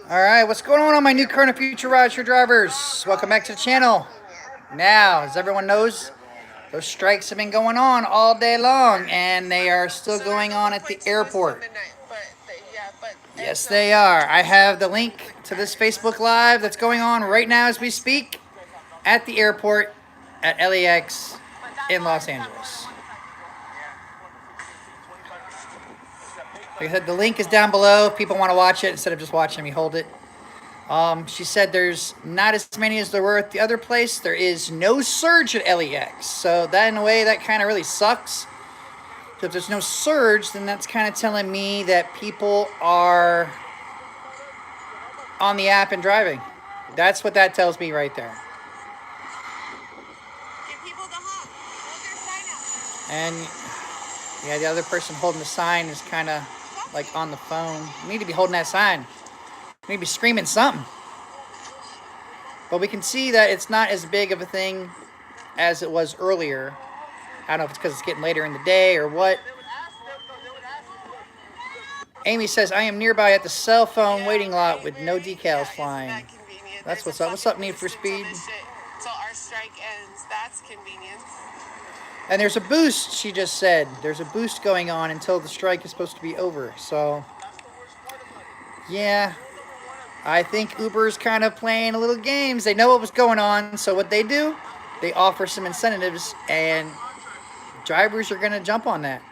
All right, what's going on my new current and future rideshare drivers? Welcome back to the channel. Now, as everyone knows, those strikes have been going on all day long, and they are still going on at the airport. Yes, they are. I have the link to this Facebook Live that's going on right now as we speak at the airport at LAX in Los Angeles. Like I said, the link is down below if people want to watch it instead of just watching me hold it. She said there's not as many as there were at the other place. There is no surge at LAX. So that, in a way, that kind of really sucks. So if there's no surge, then that's kind of telling me that people are on the app and driving. That's what that tells me right there. And yeah, the other person holding the sign is kind of like on the phone. You need to be holding that sign. You need to be screaming something. But we can see that it's not as big of a thing as it was earlier. I don't know if it's because it's getting later in the day or what. Amy says, I am nearby at the cell phone waiting lot with no decals flying. That's what's up. What's up, Need for Speed? Till our strike ends. That's convenient. And there's a boost, she just said. There's a boost going on until the strike is supposed to be over. So, yeah, I think Uber's kind of playing a little games. They know what was going on, so what they do, they offer some incentives, and drivers are going to jump on that.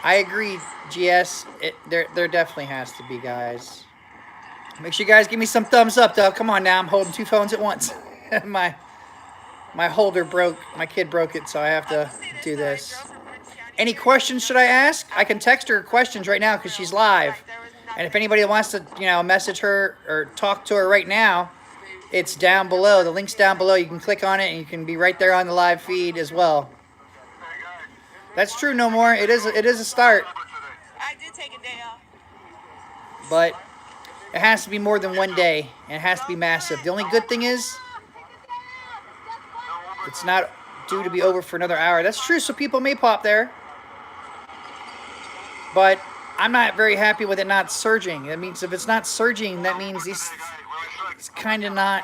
I agree, GS. There definitely has to be, guys. Make sure you guys give me some thumbs up, though. Come on now, I'm holding two phones at once. My holder broke. My kid broke it, so I have to do this. Any questions should I ask? I can text her questions right now because she's live. And if anybody wants to, message her or talk to her right now, it's down below. The link's down below. You can click on it, and you can be right there on the live feed as well. That's true, no more. It is a start. I did take a day off. But it has to be more than one day, and it has to be massive. The only good thing is, it's not due to be over for another hour. That's true, so people may pop there. But I'm not very happy with it not surging. That means if it's not surging, that means it's kind of not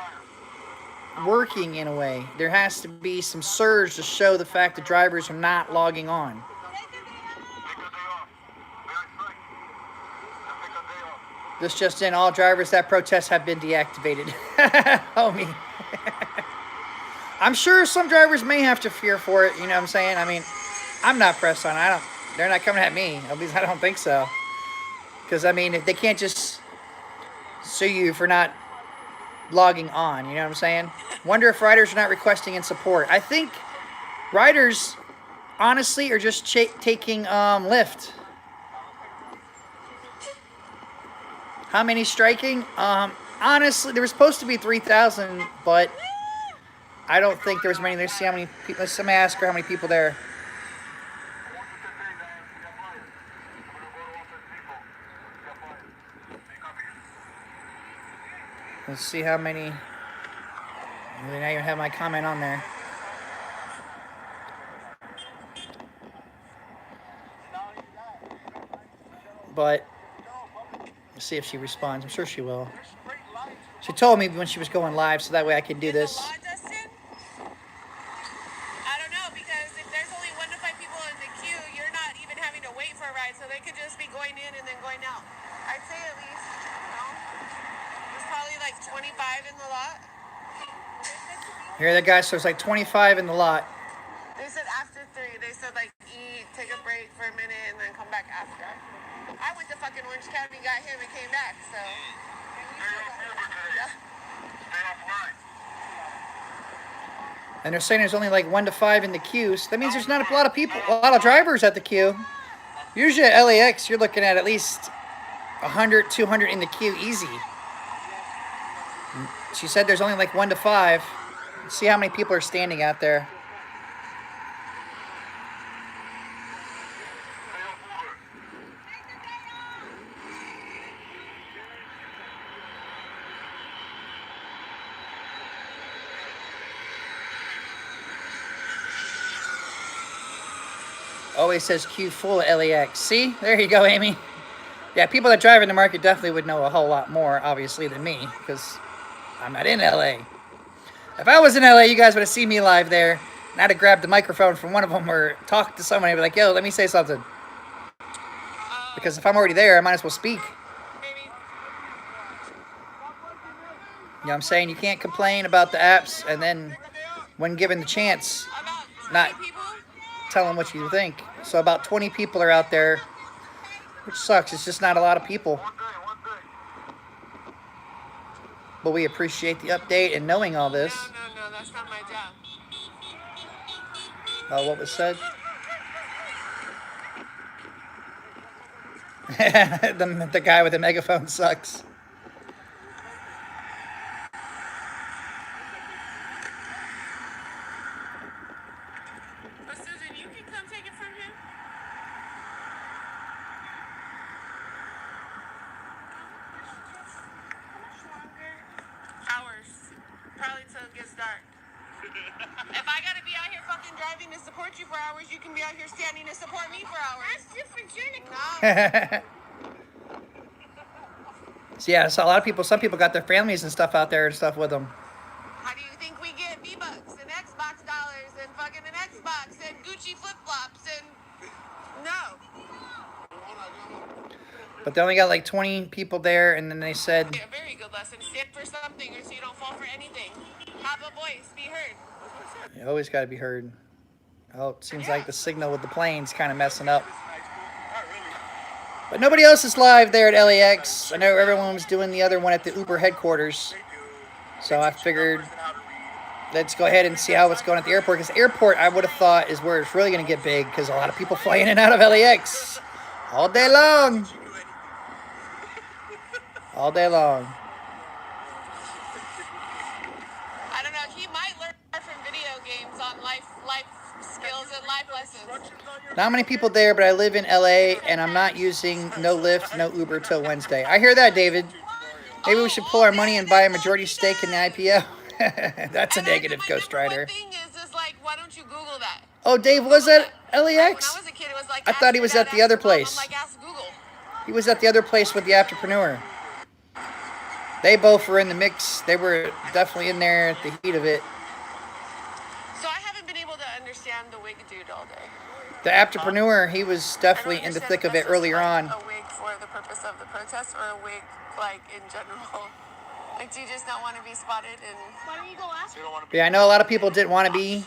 working in a way. There has to be some surge to show the fact that drivers are not logging on. This just in, all drivers that protest have been deactivated. Homie. I'm sure some drivers may have to fear for it, you know what I'm saying? I mean, I'm not pressed on it. They're not coming at me. At least I don't think so. Because, I mean, if they can't just sue you for not logging on, you know what I'm saying? Wonder if riders are not requesting in support. I think riders, honestly, are just taking Lyft. How many striking? Honestly, there was supposed to be 3,000, but I don't think there's many. Let's see how many people. Let me ask her how many people there. Let's see how many. They not even have my comment on there. But let's see if she responds. I'm sure she will. She told me when she was going live, so that way I could do this. So they could just be going in and then going out. I'd say at least, there's probably like 25 in the lot. Here that guy, so it's like 25 in the lot. They said after 3. They said like eat, take a break for a minute, and then come back after. I went to fucking Orange County, got him, and came back, so. Yeah. And they're saying there's only like 1 to 5 in the queue. So that means there's not a lot of people, a lot of drivers at the queue. Usually at LAX, you're looking at least 100, 200 in the queue easy. She said there's only like 1 to 5. Let's see how many people are standing out there. Always says queue full at LAX. See? There you go, Amy. Yeah, people that drive in the market definitely would know a whole lot more, obviously, than me, because I'm not in LA. If I was in LA, you guys would have seen me live there, and I'd have grabbed the microphone from one of them or talked to somebody and be like, yo, let me say something. Because if I'm already there, I might as well speak. You know what I'm saying? You can't complain about the apps and then, when given the chance, not tell them what you think. So about 20 people are out there, which sucks. It's just not a lot of people. But we appreciate the update and knowing all this. No, that's not my job. Oh, what was said? the guy with the megaphone sucks. But Susan, you can come take it from him. Hours. Probably till it gets dark. If I gotta be out here fucking driving to support you for hours, you can be out here standing to support me for hours. That's different, Nicol. So yeah, so a lot of people, some people got their families and stuff out there and stuff with them. How do you think we get V-Bucks and Xbox dollars and fucking an Xbox and Gucci flip-flops and... No. But they only got like 20 people there, and then they said... A very good lesson. Stand for something or so you don't fall for anything. Have a voice. Be heard. You always got to be heard. Oh, it seems like the signal with the plane's kind of messing up. But nobody else is live there at LAX. I know everyone was doing the other one at the Uber headquarters. So I figured, let's go ahead and see how it's going at the airport. Because the airport, I would have thought, is where it's really going to get big. Because a lot of people fly in and out of LAX. All day long. All day long. I don't know. He might learn from video games on life skills and life lessons. Not many people there, but I live in LA, and I'm not using no Lyft, no Uber till Wednesday. I hear that, David. Maybe we should pull our money and buy a majority stake in the IPO. That's a negative, Ghost Rider. Thing is like, why don't you Google that? Oh, Dave was at LAX? When I was a kid, it was like, I thought he was at the other place. I'm like, ask Google. He was at the other place with the entrepreneur. They both were in the mix. They were definitely in there at the heat of it. So I haven't been able to understand the wig dude all day. The entrepreneur, he was definitely in the thick of it earlier on. A wig for the purpose of the protest, or a wig like in general? Like, do you just not want to be spotted? And why don't you go after? Yeah, I know a lot of people didn't want to be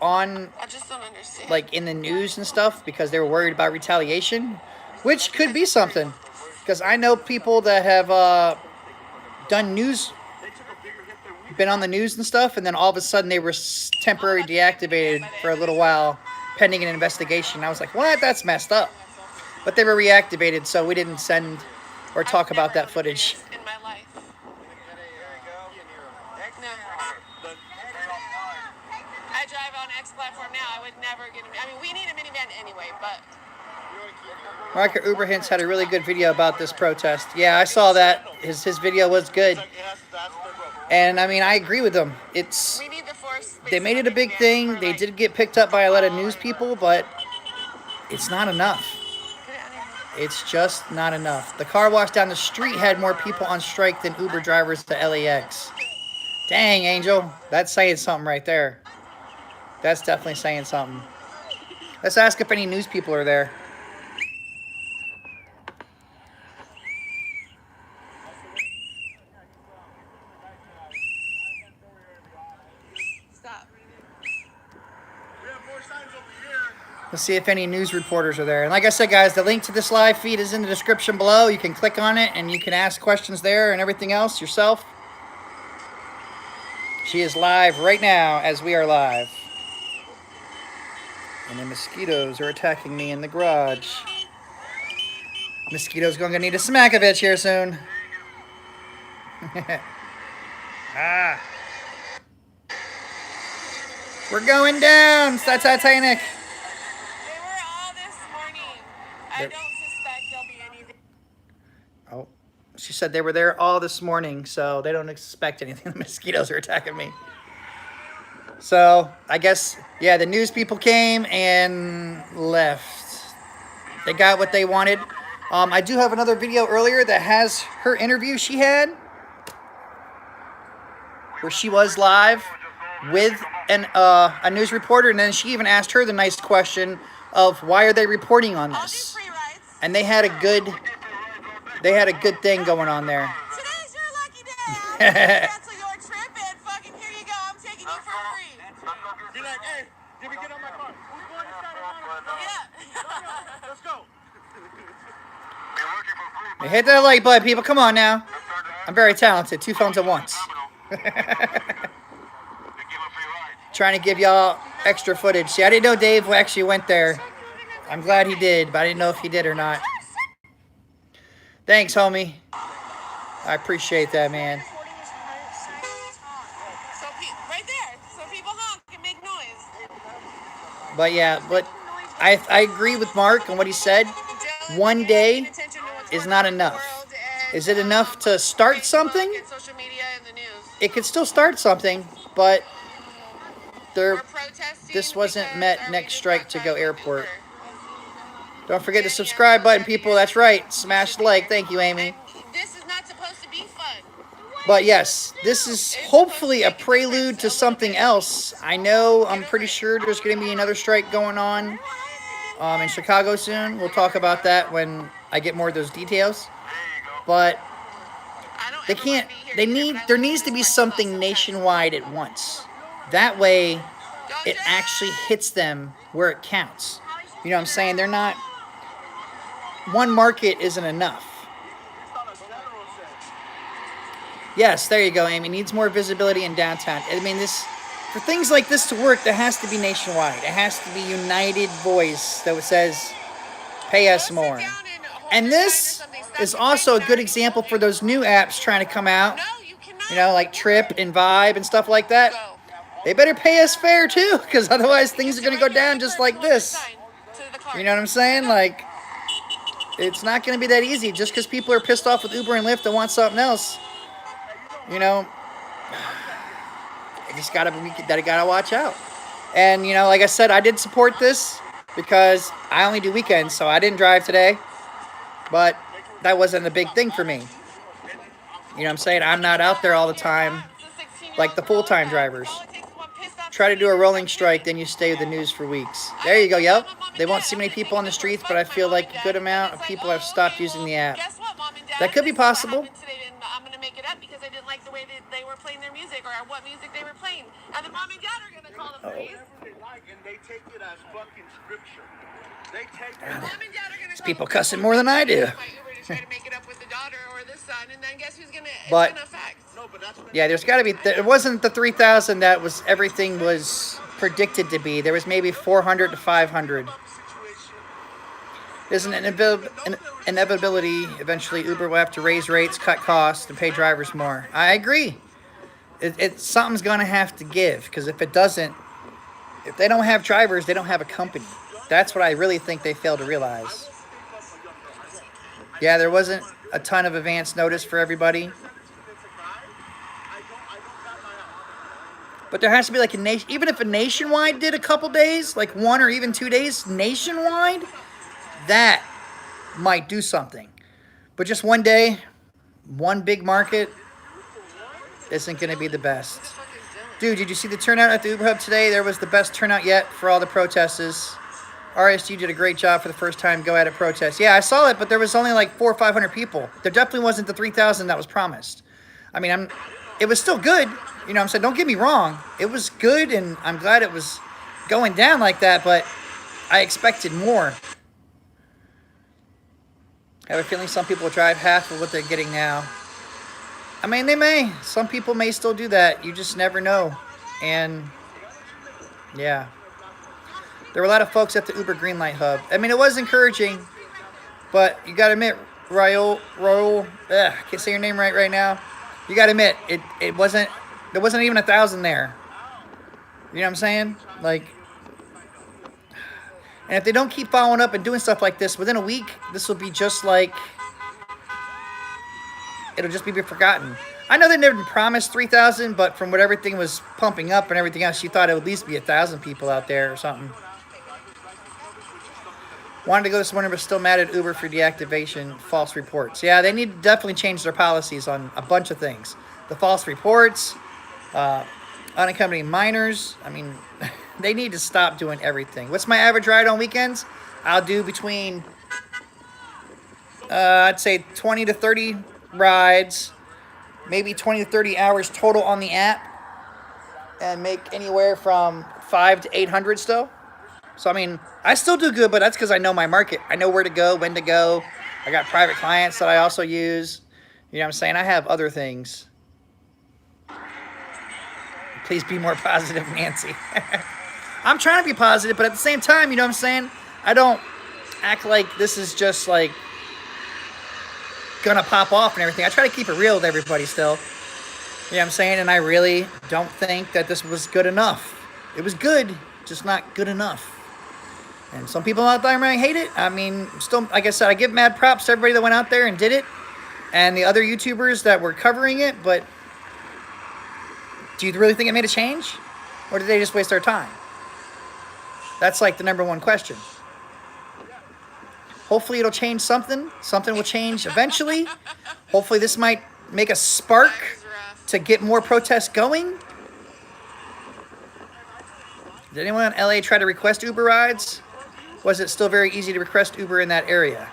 on, I just don't understand. like, in the news and stuff because they were worried about retaliation, which could be something. Because I know people that have done news, been on the news and stuff, and then all of a sudden they were temporarily deactivated for a little while, pending an investigation. I was like, what? That's messed up. But they were reactivated, so we didn't send or talk about that footage. In my life. No. I drive on X platform now. I would never get a... I mean, we need a minivan anyway, but... Market Uber Hints had a really good video about this protest. Yeah, I saw that. His video was good. And I mean, I agree with him. It's, we need the force. They made it a big thing. They did get picked up by a lot of news people, but it's not enough. It's just not enough. The car wash down the street had more people on strike than Uber drivers to LAX. Dang, Angel. That's saying something right there. That's definitely saying something. Let's ask if any news people are there. Let's see if any news reporters are there. And like I said, guys, the link to this live feed is in the description below. You can click on it and you can ask questions there and everything else yourself. She is live right now as we are live. And the mosquitoes are attacking me in the garage. Mosquitoes gonna need a Smack-o-vich here soon. Ah. We're going down. It's that Titanic. They were all this morning. I don't suspect there'll be anything. Oh, she said they were there all this morning, so they don't expect anything. The mosquitoes are attacking me. So, I guess, yeah, the news people came and left. They got what they wanted. I do have another video earlier that has her interview she had, where she was live with a news reporter, and then she even asked her the nice question of why are they reporting on this? And they had a good thing going on there. Today's your lucky day. I'm gonna cancel your trip and fucking here you go. I'm taking you for free. Be like, hey, did we get on my car? Who's going to Yeah. Let's go. Hey, hit that like button, people. Come on now. I'm very talented. 2 phones at once. Trying to give y'all extra footage. See, I didn't know Dave actually went there. I'm glad he did, but I didn't know if he did or not. Thanks, homie. I appreciate that, man. So right there. So people honk and make noise. But yeah, but I agree with Mark on what he said. One day is not enough. Is it enough to start something? It could still start something, but this wasn't met next strike to go airport. Don't forget the subscribe button, people. That's right. Smash the like. Thank you, Amy. This is not supposed to be fun. But yes, this is hopefully a prelude to something else. I know, I'm pretty sure there's going to be another strike going on in Chicago soon. We'll talk about that when I get more of those details. But there needs to be something nationwide at once. That way, it actually hits them where it counts. You know what I'm saying? They're not, one market isn't enough. Yes, there you go, Amy. Needs more visibility in downtown. I mean, for things like this to work, there has to be nationwide. It has to be united voice that says, pay us more. And this is also a good example for those new apps trying to come out. You know, like Trip and Vibe and stuff like that. They better pay us fair too, because otherwise things are going to go down just like this. You know what I'm saying? Like, it's not going to be that easy. Just because people are pissed off with Uber and Lyft and want something else, you know, I just gotta watch out. And, you know, like I said, I did support this because I only do weekends, so I didn't drive today. But that wasn't a big thing for me. You know what I'm saying? I'm not out there all the time like the full-time drivers. Try to do a rolling strike, then you stay with the news for weeks. There you go, yep. They won't see many people on the streets, but I feel like a good amount of people have stopped using the app. That could be possible. I'm going to make it up because I didn't like the way that they were playing their music or what music they were playing. And the mom and dad are going to call the police. And they take it as fucking scripture. They take it. Mom and dad are going to call People cussing more than I do. try to make it up with the daughter or the son, and then guess who's gonna affect? Yeah, there's got to be. It wasn't the 3,000 that was everything was predicted to be. There was maybe 400 to 500. There's an inevitability. Eventually, Uber will have to raise rates, cut costs, and pay drivers more. I agree. Something's gonna have to give, because if it doesn't, if they don't have drivers, they don't have a company. That's what I really think they fail to realize. Yeah, there wasn't a ton of advance notice for everybody. But there has to be like even if a nationwide did a couple days, like 1 or even 2 days nationwide, that might do something. But just one day, one big market, isn't going to be the best. Dude, did you see the turnout at the Uber Hub today? There was the best turnout yet for all the protesters. RSG did a great job for the first time go at a protest. Yeah, I saw it, but there was only like 400 or 500 people. There definitely wasn't the 3,000 that was promised. I mean, it was still good. You know what I'm saying? Don't get me wrong. It was good, and I'm glad it was going down like that, but I expected more. I have a feeling some people will drive half of what they're getting now. I mean, they may. Some people may still do that. You just never know. And, yeah. There were a lot of folks at the Uber Greenlight Hub. I mean, it was encouraging, but you got to admit, I can't say your name right now. You got to admit, there wasn't even 1,000 there. You know what I'm saying? Like, and if they don't keep following up and doing stuff like this, within a week, this will be just like, it'll just be forgotten. I know they never promised 3,000, but from what everything was pumping up and everything else, you thought it would at least be 1,000 people out there or something. Wanted to go this morning, but still mad at Uber for deactivation false reports. Yeah, they need to definitely change their policies on a bunch of things. The false reports, unaccompanied minors. I mean, they need to stop doing everything. What's my average ride on weekends? I'll do between, I'd say 20 to 30 rides, maybe 20 to 30 hours total on the app, and make anywhere from 5 to 800 still. So, I mean, I still do good, but that's because I know my market. I know where to go, when to go. I got private clients that I also use. You know what I'm saying? I have other things. Please be more positive, Nancy. I'm trying to be positive, but at the same time, you know what I'm saying? I don't act like this is just like gonna pop off and everything. I try to keep it real with everybody still. You know what I'm saying? And I really don't think that this was good enough. It was good, just not good enough. And some people out there might hate it. I mean, still, like I said, I give mad props to everybody that went out there and did it, and the other YouTubers that were covering it, but do you really think it made a change? Or did they just waste their time? That's like the #1 question. Hopefully it'll change something. Something will change eventually. Hopefully this might make a spark to get more protests going. Did anyone in LA try to request Uber rides? Was it still very easy to request Uber in that area?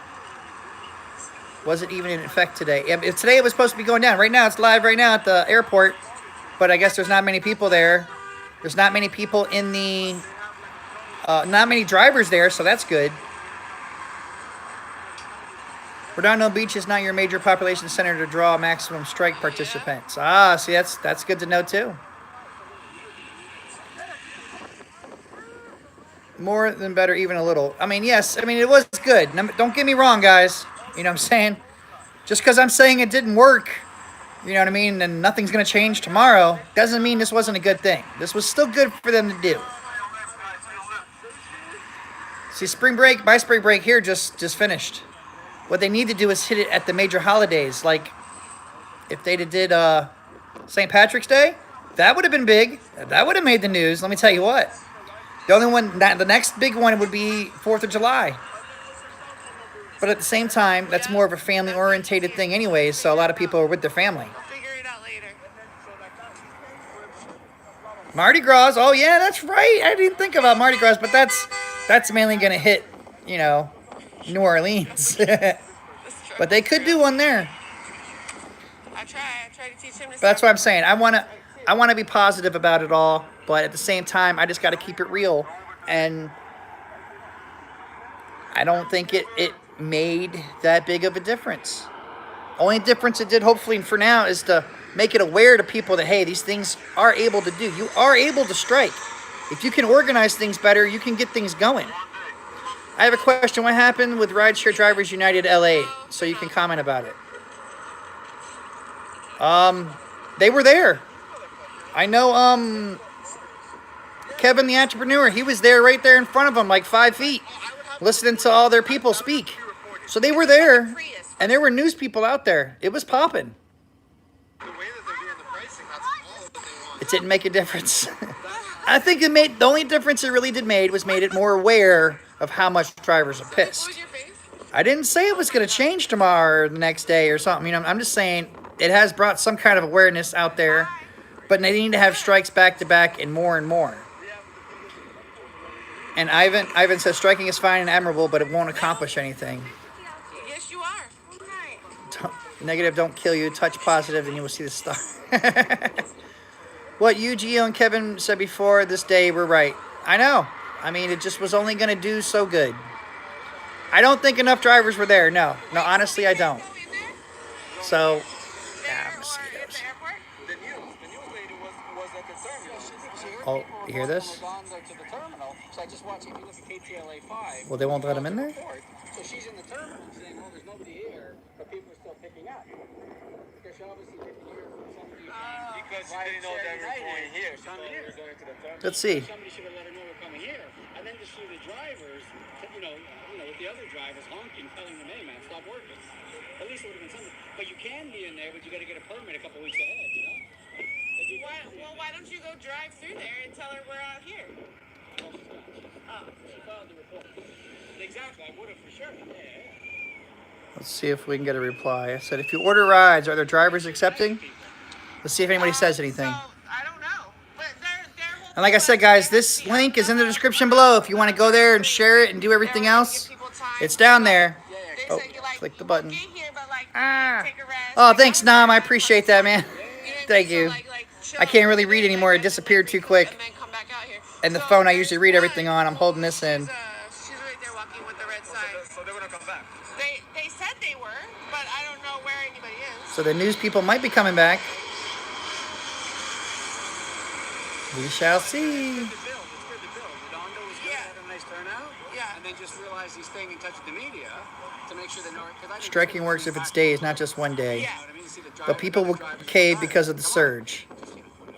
Was it even in effect today? If today it was supposed to be going down. Right now it's live right now at the airport. But I guess there's not many people there. There's not many people in the... not many drivers there, so that's good. Redondo Beach is not your major population center to draw maximum strike participants. Ah, see, that's good to know too. More than better, even a little. I mean, yes, I mean, it was good. Don't get me wrong, guys. You know what I'm saying? Just because I'm saying it didn't work, you know what I mean, and nothing's going to change tomorrow, doesn't mean this wasn't a good thing. This was still good for them to do. See, spring break, my spring break here just finished. What they need to do is hit it at the major holidays. Like, if they did St. Patrick's Day, that would have been big. That would have made the news, let me tell you what. The only one, the next big one would be 4th of July. But at the same time, that's more of a family-orientated thing anyways, so a lot of people are with their family. We'll figure it out later. Mardi Gras, oh yeah, that's right. I didn't think about Mardi Gras, but that's mainly going to hit, you know, New Orleans. But they could do one there. I try to teach him to. But that's what I'm saying. I want to be positive about it all, but at the same time, I just got to keep it real. And I don't think it made that big of a difference. Only difference it did, hopefully, for now, is to make it aware to people that, hey, these things are able to do. You are able to strike. If you can organize things better, you can get things going. I have a question. What happened with Rideshare Drivers United LA? So you can comment about it. They were there. I know, Kevin the entrepreneur, he was there right there in front of them, like 5 feet, listening to all their people speak. So they were there, and there were news people out there. It was popping. It didn't make a difference. I think the only difference it really did was made it more aware of how much drivers are pissed. I didn't say it was going to change tomorrow or the next day or something. You know, I'm just saying it has brought some kind of awareness out there, but they need to have strikes back to back and more and more. And Ivan says striking is fine and admirable, but it won't accomplish anything. Yes, you are. Negative don't kill you. Touch positive, and you will see the star. What you, Gio, and Kevin said before this day were right. I know. I mean, it just was only going to do so good. I don't think enough drivers were there. No, honestly, I don't. So, mosquitoes. Oh, you hear this? Well, they won't let them in there? So she's in the terminal saying, well, there's nobody here, but people are still picking up. Because she obviously didn't hear from somebody saying, Because she didn't know they were going here. She thought they were going to the terminal. Let's see. somebody should have let her know we're coming here. And then to see the drivers, you know, with the other drivers honking, telling them, hey, man, stop working. At least it would have been something. But you can be in there, but you got to get a permit a couple weeks ahead, you know? Why don't you go drive through there and tell her we're out here? She filed the report. Exactly, I would have for sure. Yeah. Let's see if we can get a reply. I said, if you order rides, are there drivers accepting? Let's see if anybody says anything. So, I don't know. But their whole And like I said, guys, this link is in the description below. If you want to go there and share it and do everything else, it's down there. Oh, click the button. Oh, thanks, Nam. I appreciate that, man. Thank you. I can't really read anymore. It disappeared too quick. And the phone I usually read everything on, I'm holding this in. She's right there walking with the red sign. So they're gonna come back. They said they were, but I don't know where anybody is. So the news people might be coming back. We shall see. It's good to build. Redondo was good, had a nice turnout. Yeah. And then just realize he's staying in touch with the media to make sure they know. Striking works if it's days, not just one day. Yeah. But people will cave because of the surge.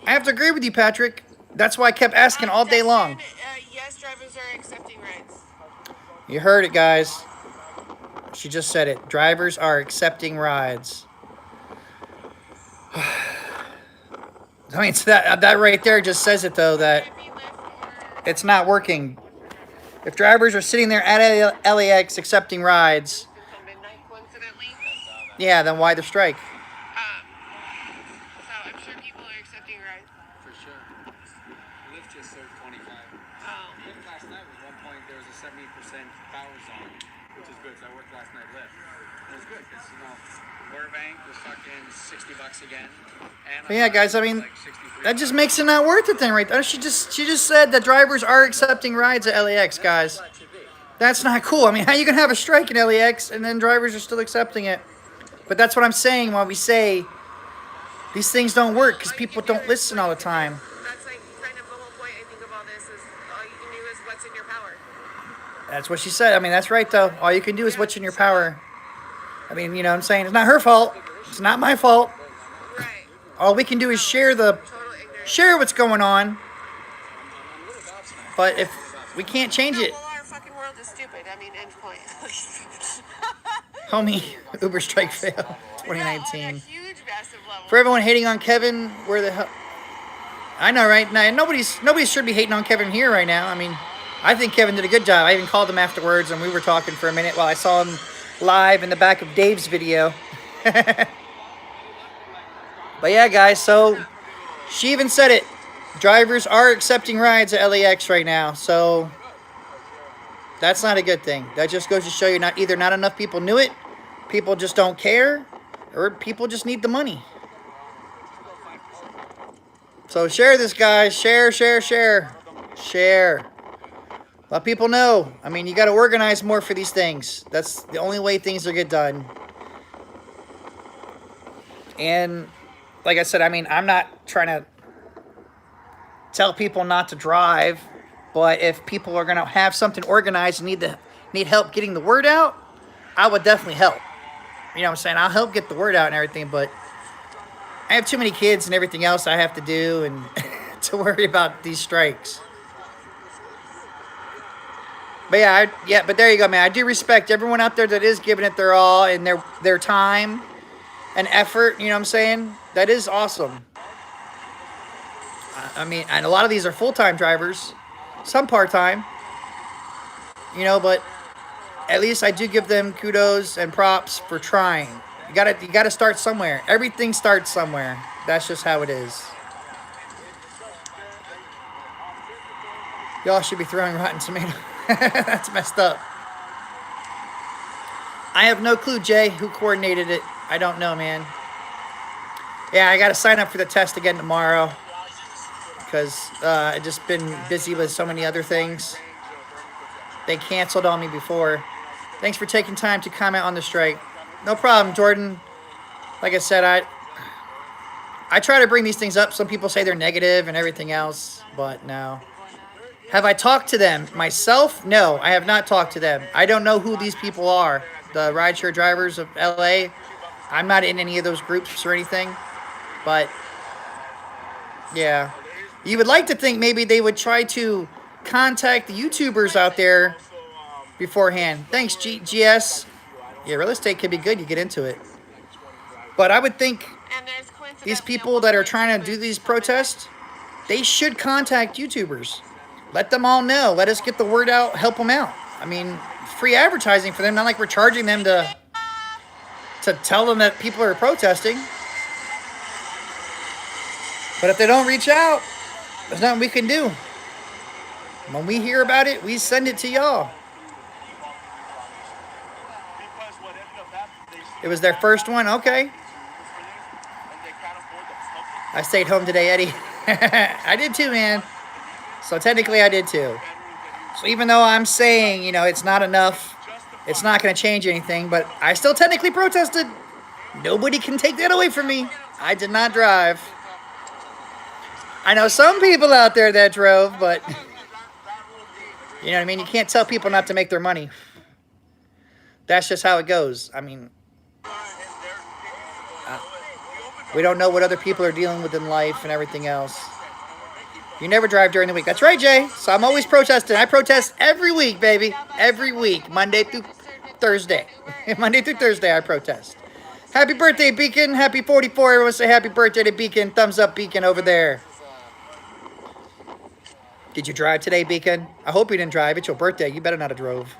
I have to agree with you, Patrick. That's why I kept asking all day long. Yes, drivers are accepting rides. You heard it, guys. She just said it. Drivers are accepting rides. I mean, it's that right there just says it, though, that it's not working. If drivers are sitting there at LAX accepting rides, Until midnight, coincidentally. yeah, then why the strike? So I'm sure people are accepting rides. For sure. Lyft just served 25. Lyft last night was one point, there was a 70% power zone, which is good. So I worked last night Lyft. It was good because, Burbank was fucking $60 again. And But yeah, guys, I mean, like 63 that just makes it not worth it then, right there. She just said that drivers are accepting rides at LAX, guys. That's not cool. I mean, how you gonna have a strike in LAX and then drivers are still accepting it? But that's what I'm saying when we say these things don't work because people don't listen all the time. That's like kind of the whole point, I think, of all this is all you can do is what's in your power. That's what she said. I mean, that's right, though. All you can do is what's in your power. I mean, you know what I'm saying? It's not her fault. It's not my fault. Right. All we can do is share Total ignorance. what's going on. But if we can't change it, Well, our fucking world is stupid. I mean, end point. homie, Uber strike fail On a 2019. huge, massive level. For everyone hating on Kevin, where the hell? I know, right? Now, nobody should be hating on Kevin here right now. I mean, I think Kevin did a good job. I even called him afterwards, and we were talking for a minute while I saw him live in the back of Dave's video. But yeah, guys, so she even said it. Drivers are accepting rides at LAX right now, so that's not a good thing. That just goes to show you not enough people knew it, people just don't care, or people just need the money. So share this, guys. Share. Let people know. I mean, you got to organize more for these things. That's the only way things will get done. And like I said, I mean, I'm not trying to tell people not to drive, but if people are going to have something organized and need help getting the word out, I would definitely help. You know what I'm saying? I'll help get the word out and everything, but I have too many kids and everything else I have to do and to worry about these strikes. But yeah, but there you go, man. I do respect everyone out there that is giving it their all and their time and effort. You know what I'm saying? That is awesome. I mean, and a lot of these are full-time drivers, some part-time. You know, but at least I do give them kudos and props for trying. You gotta start somewhere. Everything starts somewhere. That's just how it is. Y'all should be throwing rotten tomato. That's messed up. I have no clue, Jay, who coordinated it. I don't know, man. Yeah, I got to sign up for the test again tomorrow because I've just been busy with so many other things. They canceled on me before. Thanks for taking time to comment on the strike. No problem, Jordan. Like I said, I try to bring these things up. Some people say they're negative and everything else, but no. Have I talked to them myself? No, I have not talked to them. I don't know who these people are. The rideshare drivers of LA. I'm not in any of those groups or anything. But, yeah. You would like to think maybe they would try to contact the YouTubers out there beforehand. Thanks, GS. Yeah, real estate could be good. You get into it. But I would think these people that are trying to do these protests, they should contact YouTubers. Let them all know. Let us get the word out. Help them out. I mean, free advertising for them. Not like we're charging them to tell them that people are protesting. But if they don't reach out, there's nothing we can do. When we hear about it, we send it to y'all. It was their first one? Okay. I stayed home today, Eddie. I did too, man. So technically I did too. So even though I'm saying, you know, it's not enough, it's not going to change anything, but I still technically protested. Nobody can take that away from me. I did not drive. I know some people out there that drove, but you know what I mean? You can't tell people not to make their money. That's just how it goes. I mean, we don't know what other people are dealing with in life and everything else. You never drive during the week. That's right, Jay. So I'm always protesting. I protest every week, baby. Every week. Monday through Thursday. Monday through Thursday, I protest. Happy birthday, Beacon. Happy 44. Everyone say happy birthday to Beacon. Thumbs up, Beacon, over there. Did you drive today, Beacon? I hope you didn't drive. It's your birthday. You better not have drove.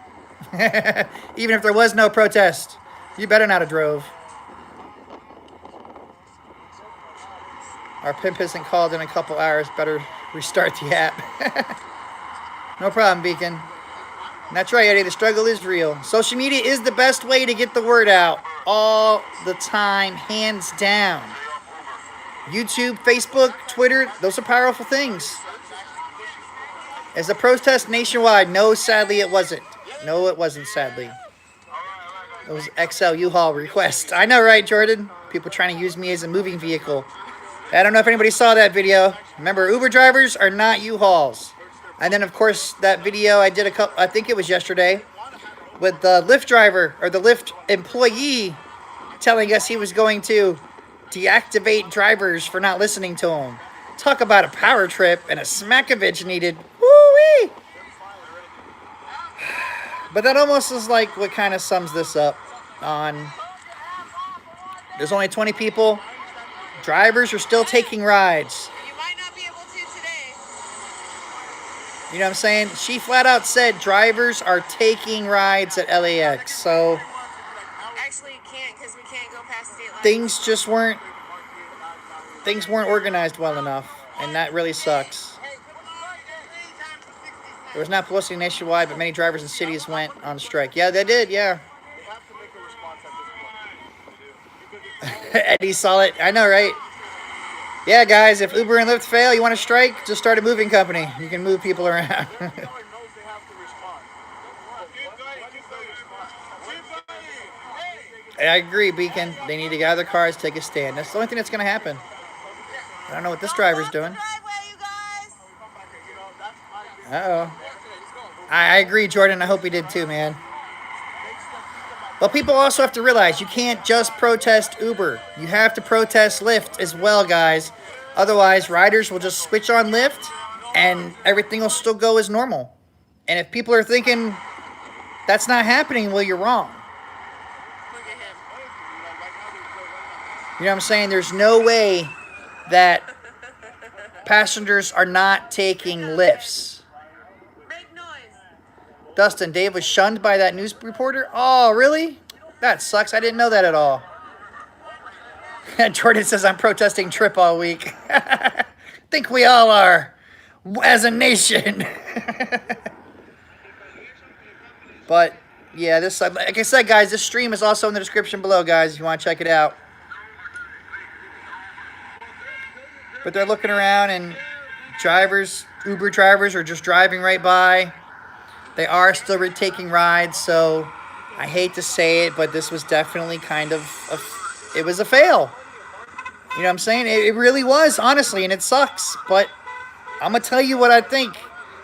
Even if there was no protest, you better not have drove. Our pimp isn't called in a couple hours. Better restart the app. No problem, Beacon. And that's right, Eddie. The struggle is real. Social media is the best way to get the word out all the time, hands down. YouTube, Facebook, Twitter, those are powerful things. Is the protest nationwide? No, sadly, it wasn't. No, it wasn't, sadly. Those XL U-Haul requests. I know, right, Jordan? People trying to use me as a moving vehicle. I don't know if anybody saw that video. Remember, Uber drivers are not U-Hauls. And then, of course, that video I did I think it was yesterday, with the Lyft driver, or the Lyft employee, telling us he was going to deactivate drivers for not listening to him. Talk about a power trip and a Smack-o-vich needed. Woo-wee! But that almost is like what kind of sums this up on... There's only 20 people. Drivers are still taking rides. You might not be able to today. You know what I'm saying? She flat out said drivers are taking rides at LAX. So Actually, you can't because we can't go past state line. things weren't organized well enough, and that really sucks. There was not publicity nationwide, but many drivers and cities went on strike. Yeah, they did, yeah. Eddie saw it. I know, right? Yeah, guys, if Uber and Lyft fail, you want to strike? Just start a moving company. You can move people around. I agree, Beacon. They need to get out of their cars, take a stand. That's the only thing that's going to happen. I don't know what this driver's doing. Uh-oh. I agree, Jordan. I hope he did too, man. But people also have to realize you can't just protest Uber. You have to protest Lyft as well, guys. Otherwise, riders will just switch on Lyft and everything will still go as normal. And if people are thinking that's not happening, well, you're wrong. You know what I'm saying? There's no way that passengers are not taking Lyfts. Dustin, Dave was shunned by that news reporter? Oh, really? That sucks. I didn't know that at all. Jordan says I'm protesting Trip all week. Think we all are, as a nation. But, yeah, this, like I said, guys, this stream is also in the description below, guys, if you want to check it out. But they're looking around, and Uber drivers are just driving right by. They are still taking rides, so I hate to say it, but this was definitely kind of it was a fail. You know what I'm saying? It really was, honestly, and it sucks. But I'm going to tell you what I think.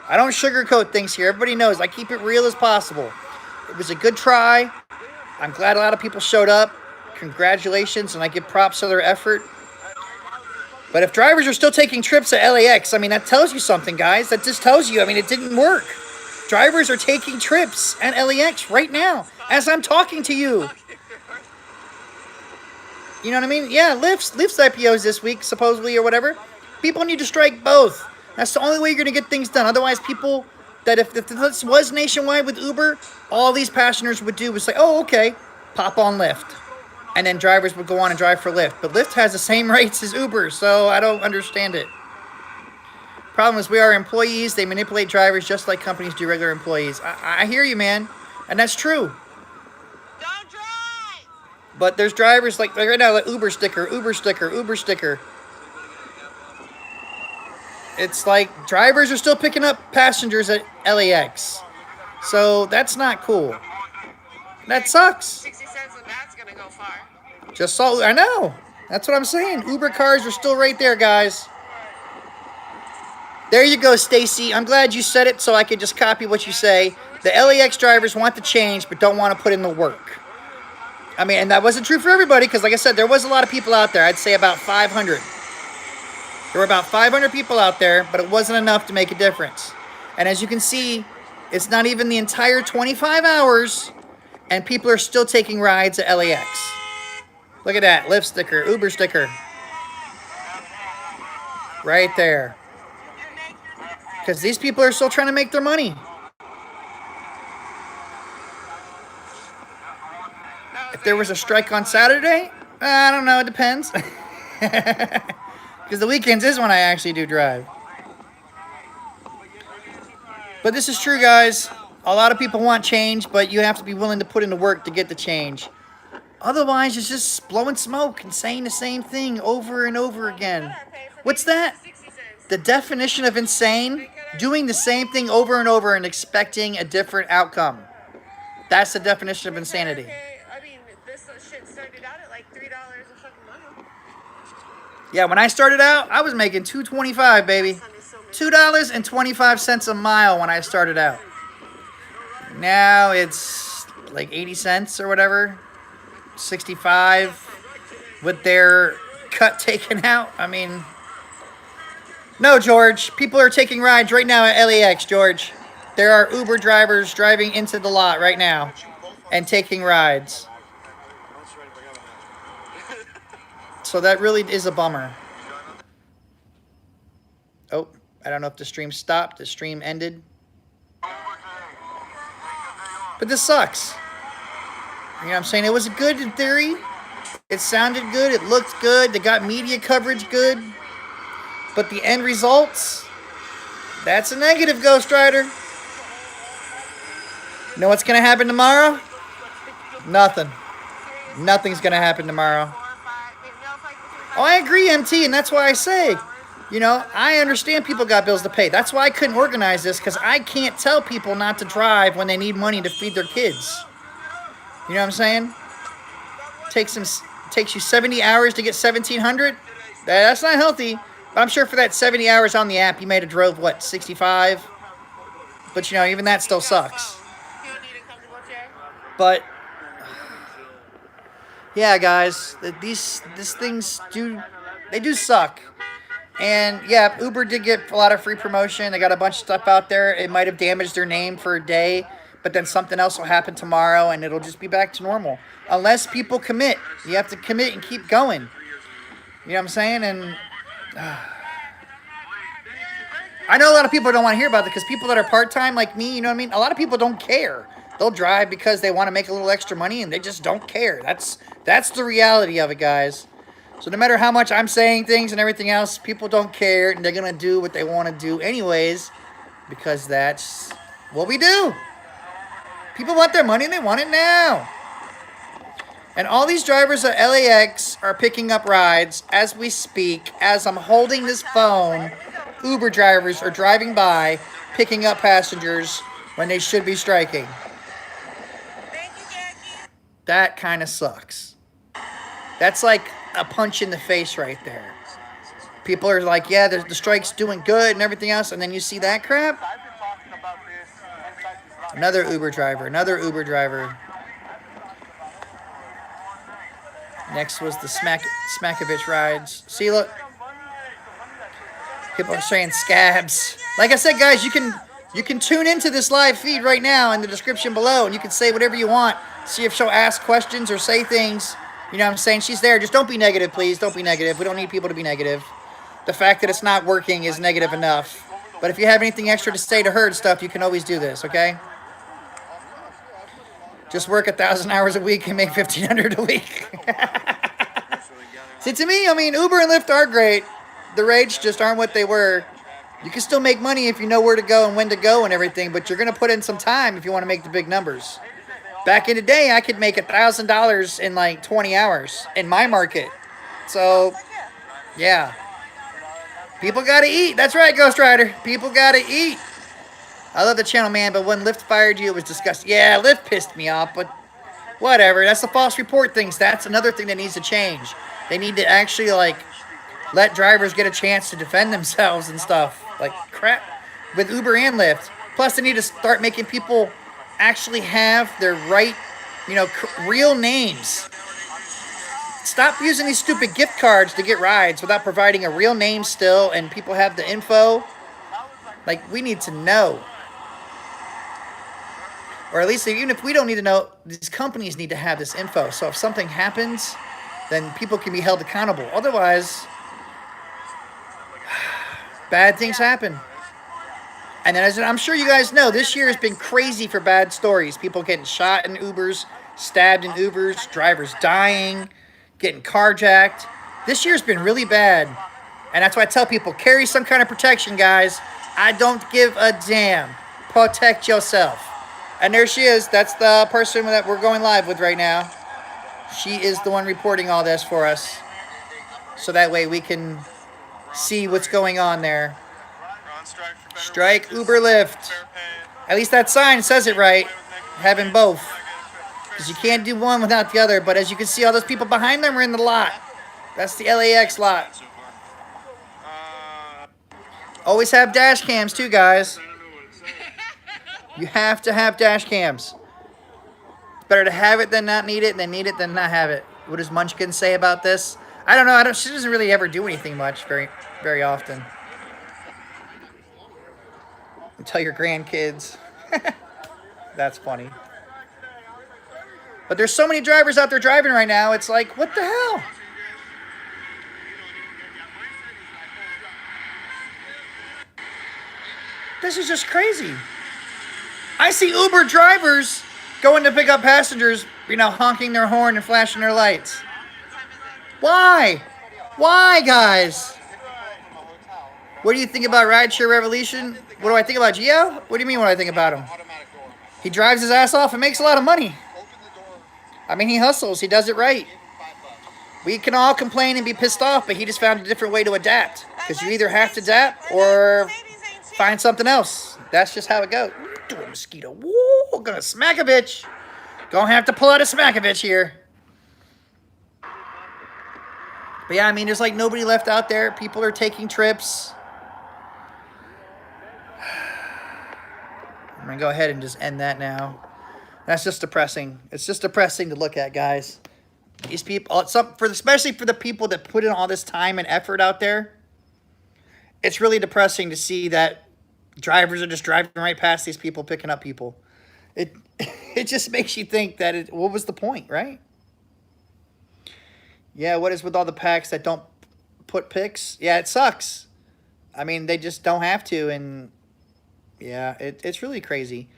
I don't sugarcoat things here. Everybody knows I keep it real as possible. It was a good try. I'm glad a lot of people showed up. Congratulations, and I give props to their effort. But if drivers are still taking trips at LAX, I mean, that tells you something, guys. That just tells you, I mean, it didn't work. Drivers are taking trips at LAX right now, as I'm talking to you. You know what I mean? Yeah, Lyft's IPOs this week, supposedly, or whatever. People need to strike both. That's the only way you're going to get things done. Otherwise, people that if this was nationwide with Uber, all these passengers would do was say, oh, okay, pop on Lyft. And then drivers would go on and drive for Lyft. But Lyft has the same rates as Uber, so I don't understand it. Problem is, we are employees. They manipulate drivers just like companies do regular employees. I hear you, man. And that's true. Don't drive! But there's drivers like right now, like Uber sticker, Uber sticker, Uber sticker. It's like drivers are still picking up passengers at LAX. So that's not cool. That sucks. 60 cents of that's gonna go far. Just saw, I know. That's what I'm saying. Uber cars are still right there, guys. There you go, Stacy. I'm glad you said it so I could just copy what you say. The LAX drivers want the change but don't want to put in the work. I mean, and that wasn't true for everybody because, like I said, there was a lot of people out there. I'd say about 500. There were about 500 people out there, but it wasn't enough to make a difference. And as you can see, it's not even the entire 25 hours, and people are still taking rides at LAX. Look at that. Lyft sticker, Uber sticker. Right there. Because these people are still trying to make their money. If there was a strike on Saturday, I don't know. It depends. Because the weekends is when I actually do drive. But this is true, guys. A lot of people want change, but you have to be willing to put in the work to get the change. Otherwise, it's just blowing smoke and saying the same thing over and over again. What's that? The definition of insane? Doing the same thing over and over and expecting a different outcome. That's the definition of insanity. I mean, this shit started out at like $3 a fucking mile. Yeah, when I started out, I was making $2.25, baby. $2.25 a mile when I started out. Now it's like 80 cents or whatever. 65 with their cut taken out. I mean, no, George. People are taking rides right now at LAX, George. There are Uber drivers driving into the lot right now and taking rides. So that really is a bummer. Oh, I don't know if the stream stopped. The stream ended. But this sucks. You know what I'm saying? It was good in theory. It sounded good. It looked good. They got media coverage good. But the end results, that's a negative, Ghost Rider. You know what's going to happen tomorrow? Nothing. Nothing's going to happen tomorrow. Oh, I agree, MT, and that's why I say, you know, I understand people got bills to pay. That's why I couldn't organize this, because I can't tell people not to drive when they need money to feed their kids. You know what I'm saying? Takes you 70 hours to get 1,700. That's not healthy. But I'm sure for that 70 hours on the app, you might have drove, what, 65? But, you know, even that still sucks. But, yeah, guys, these things do suck. And, yeah, Uber did get a lot of free promotion. They got a bunch of stuff out there. It might have damaged their name for a day, but then something else will happen tomorrow, and it'll just be back to normal. Unless people commit. You have to commit and keep going. You know what I'm saying? And I know a lot of people don't want to hear about it because people that are part-time like me, you know what I mean? A lot of people don't care. They'll drive because they want to make a little extra money, and they just don't care. That's the reality of it, guys. So no matter how much I'm saying things and everything else, people don't care, and they're going to do what they want to do anyways because that's what we do. People want their money, and they want it now. And all these drivers at LAX are picking up rides as we speak. As I'm holding this phone, Uber drivers are driving by, picking up passengers when they should be striking. Thank you, Jackie. That kind of sucks. That's like a punch in the face right there. People are like, yeah, the strike's doing good and everything else, and then you see that crap? Another Uber driver. Next was the Smack-o-vich rides. See, look. People are saying scabs. Like I said, guys, you can tune into this live feed right now in the description below, and you can say whatever you want. See if she'll ask questions or say things. You know what I'm saying? She's there. Just don't be negative, please. Don't be negative. We don't need people to be negative. The fact that it's not working is negative enough. But if you have anything extra to say to her and stuff, you can always do this, okay? Just work 1,000 hours a week and make 1,500 a week. See, to me, I mean, Uber and Lyft are great. The rates just aren't what they were. You can still make money if you know where to go and when to go and everything, but you're going to put in some time if you want to make the big numbers. Back in the day, I could make $1,000 in like 20 hours in my market. So, yeah. People got to eat. That's right, Ghost Rider. People got to eat. I love the channel, man, but when Lyft fired you, it was disgusting. Yeah, Lyft pissed me off, but whatever. That's the false report things. That's another thing that needs to change. They need to actually, like, let drivers get a chance to defend themselves and stuff. Like, crap. With Uber and Lyft. Plus, they need to start making people actually have their right, you know, real names. Stop using these stupid gift cards to get rides without providing a real name still, and people have the info. Like, we need to know. Or at least, even if we don't need to know, these companies need to have this info. So if something happens, then people can be held accountable. Otherwise, bad things happen. And then, as I'm sure you guys know, this year has been crazy for bad stories. People getting shot in Ubers, stabbed in Ubers, drivers dying, getting carjacked. This year's been really bad. And that's why I tell people, carry some kind of protection, guys. I don't give a damn. Protect yourself. And there she is. That's the person that we're going live with right now. She is the one reporting all this for us. So that way we can see what's going on there. Strike Uber Lyft. At least that sign says it right. Having both. Because you can't do one without the other. But as you can see, all those people behind them are in the lot. That's the LAX lot. Always have dash cams too, guys. You have to have dash cams. It's better to have it than not need it, than need it than not have it. What does Munchkin say about this? I don't know. She doesn't really ever do anything much very often. And tell your grandkids. That's funny. But there's so many drivers out there driving right now. It's like, what the hell? This is just crazy. I see Uber drivers going to pick up passengers, you know, honking their horn and flashing their lights. Why? Why, guys? What do you think about Rideshare Revolution? What do I think about Gio? What do you mean what I think about him? He drives his ass off and makes a lot of money. I mean, he hustles. He does it right. We can all complain and be pissed off, but he just found a different way to adapt. Because you either have to adapt or find something else. That's just how it goes. Do a mosquito. Woo! Gonna Smack-o-vich. Gonna have to pull out a Smack-o-vich here. But yeah, I mean, there's like nobody left out there. People are taking trips. I'm gonna go ahead and just end that now. That's just depressing. It's just depressing to look at, guys. These people, especially for the people that put in all this time and effort out there. It's really depressing to see that drivers are just driving right past these people, picking up people. It just makes you think that what was the point, right? Yeah, what is with all the packs that don't put pics? Yeah, it sucks. I mean, they just don't have to, and yeah, it's really crazy.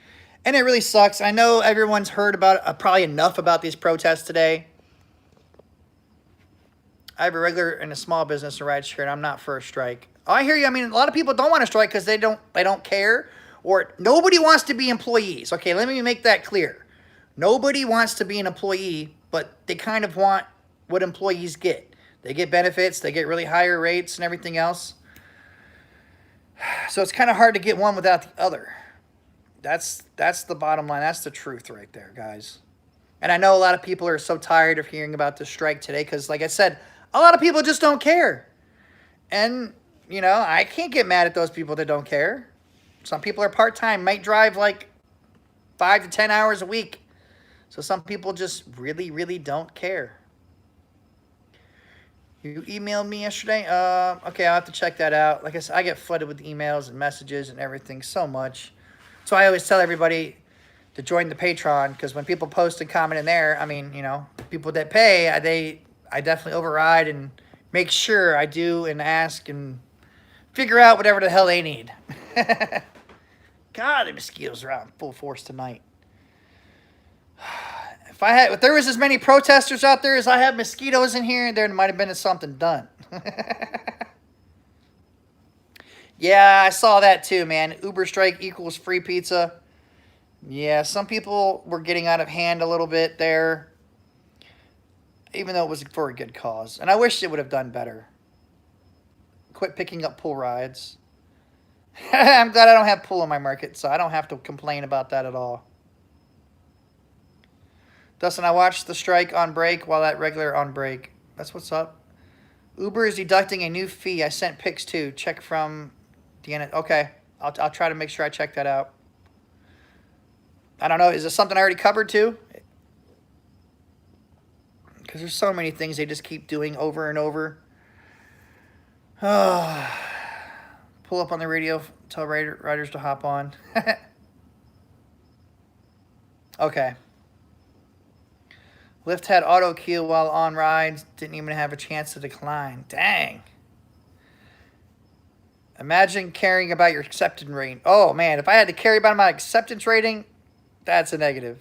And it really sucks. I know everyone's heard about probably enough about these protests today. I have a regular and a small business in rideshare, and I'm not for a strike. Oh, I hear you. I mean, a lot of people don't want to strike because they don't care, or nobody wants to be employees. Okay, let me make that clear. Nobody wants to be an employee, but they kind of want what employees get. They get benefits, they get really higher rates and everything else. So it's kind of hard to get one without the other. That's the bottom line. That's the truth right there, guys. And I know a lot of people are so tired of hearing about the strike today because, like I said, a lot of people just don't care. And, you know, I can't get mad at those people that don't care. Some people are part-time, might drive like 5 to 10 hours a week. So some people just really, really don't care. You emailed me yesterday? Okay, I'll have to check that out. Like I said, I get flooded with emails and messages and everything so much. So I always tell everybody to join the Patreon because when people post and comment in there, I mean, you know, people that pay, I definitely override and make sure I do and ask and figure out whatever the hell they need. God, the mosquitoes are out in full force tonight. If there was as many protesters out there as I have mosquitoes in here, there might have been something done. Yeah, I saw that too, man. Uber strike equals free pizza. Yeah, some people were getting out of hand a little bit there, even though it was for a good cause. And I wish it would have done better. Quit picking up pool rides. I'm glad I don't have pool in my market, so I don't have to complain about that at all. Dustin, I watched the strike on break while that regular on break. That's what's up. Uber is deducting a new fee. I sent pics too. Check from Deanna. Okay, I'll try to make sure I check that out. I don't know. Is this something I already covered too? Because there's so many things they just keep doing over and over. Oh, pull up on the radio. Tell riders to hop on. Okay. Lyft had auto queue while on rides. Didn't even have a chance to decline. Dang. Imagine caring about your acceptance rating. Oh, man. If I had to care about my acceptance rating, that's a negative.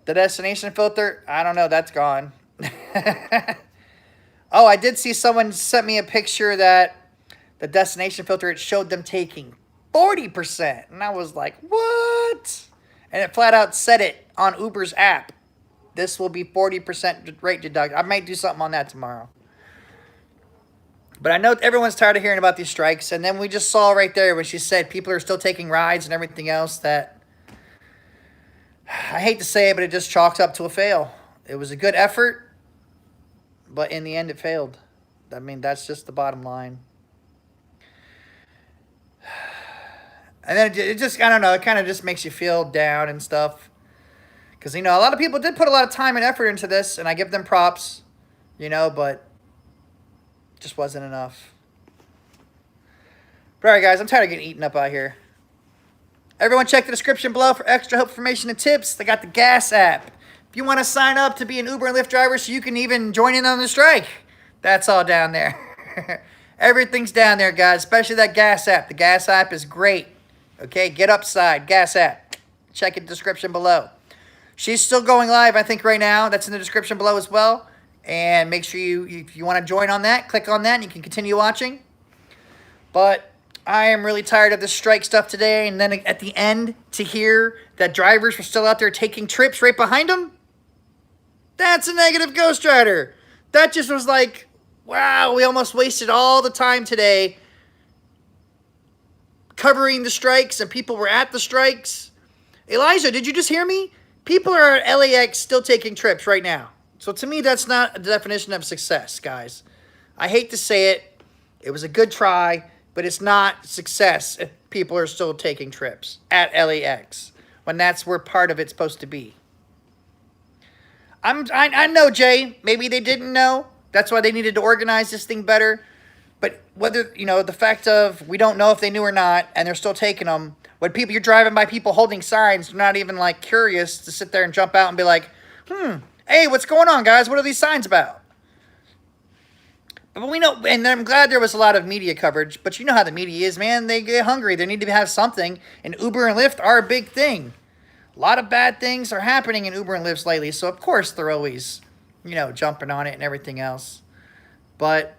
The destination filter, I don't know. That's gone. Oh, I did see someone sent me a picture that the destination filter, it showed them taking 40%. And I was like, what? And it flat out said it on Uber's app. This will be 40% rate deduct. I might do something on that tomorrow. But I know everyone's tired of hearing about these strikes. And then we just saw right there when she said people are still taking rides and everything else that, I hate to say it, but it just chalked up to a fail. It was a good effort, but in the end it failed. I mean, that's just the bottom line. And then it just, I don't know, it kind of just makes you feel down and stuff. Because, you know, a lot of people did put a lot of time and effort into this, and I give them props, you know, but it just wasn't enough. But all right, guys, I'm tired of getting eaten up out here. Everyone check the description below for extra help, information, and tips. They got the Gas app. If you want to sign up to be an Uber and Lyft driver so you can even join in on the strike, that's all down there. Everything's down there, guys, especially that Gas app. The Gas app is great. Okay, GetUpSide, Gas app. Check it in the description below. She's still going live, I think, right now. That's in the description below as well. And make sure if you want to join on that, click on that, and you can continue watching. But I am really tired of this strike stuff today. And then at the end, to hear that drivers were still out there taking trips right behind them, that's a negative Ghost Rider. That just was like, wow, we almost wasted all the time today covering the strikes, and people were at the strikes. Elijah, did you just hear me? People are at LAX still taking trips right now. So to me, that's not the definition of success, guys. I hate to say it. It was a good try, but it's not success if people are still taking trips at LAX when that's where part of it's supposed to be. I know, Jay. Maybe they didn't know. That's why they needed to organize this thing better. But whether, you know, the fact of we don't know if they knew or not, and they're still taking them. When you're driving by people holding signs, they're not even like curious to sit there and jump out and be like, hey, what's going on, guys? What are these signs about? But we know, and I'm glad there was a lot of media coverage, but you know how the media is, man. They get hungry. They need to have something, and Uber and Lyft are a big thing. A lot of bad things are happening in Uber and Lyft lately, so of course they're always, you know, jumping on it and everything else. But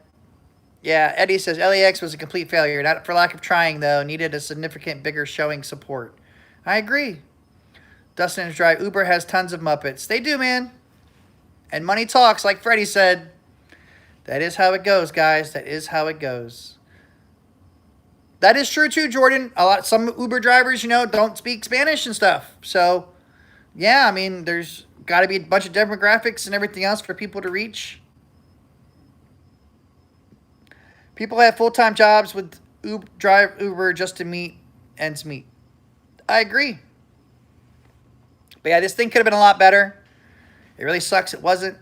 yeah, Eddie says LAX was a complete failure. Not for lack of trying, though. Needed a significant bigger showing support. I agree. Dustin Drive. Uber has tons of Muppets. They do, man. And money talks, like Freddie said. That is how it goes, guys. That is how it goes. That is true, too, Jordan. Some Uber drivers, you know, don't speak Spanish and stuff. So, yeah, I mean, there's got to be a bunch of demographics and everything else for people to reach. People have full-time jobs with drive Uber just to meet ends meet. I agree. But yeah, this thing could have been a lot better. It really sucks it wasn't.